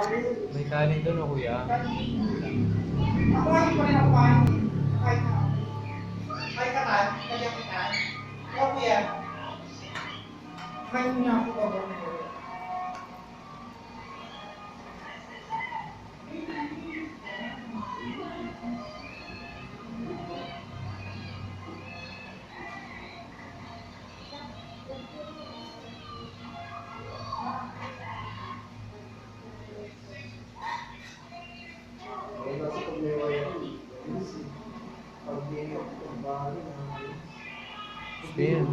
May kanin doon o kuya? Ako hindi pa rin ako kain. Kahit na. Kahit ka kan, kaya kita. O kuya. Kain muna ako ba? Spin.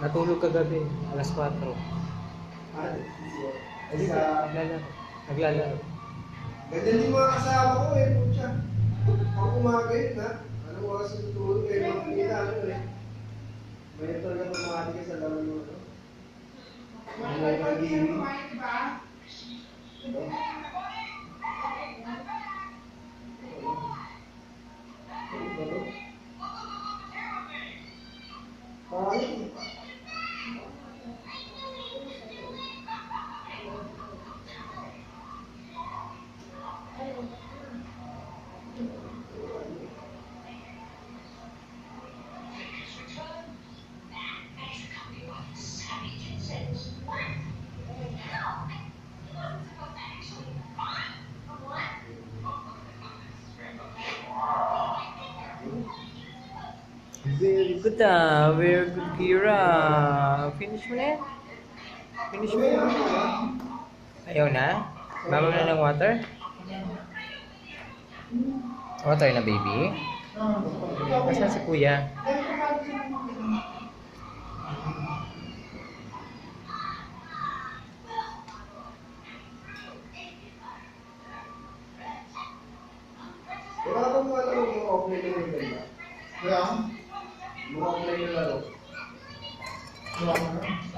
Natulog kagabi, alas 4. Naglalaro. Naglalaro. Ganyan din mga kasama ko eh, putya. Ako umaga yun ha. Anong oras sa tutulog eh, makikita ano eh. May talaga pumati ka sa laman mo. Ano yung pag-ibig? Very good very good Kira. Finish mo na yan? Finish mo yan? Ayaw na? Mama na ng water? Water na baby? Asan si kuya? Wala akong alam yung offline na yung ganda. Kaya? Mga offline na laro. Wala ko na.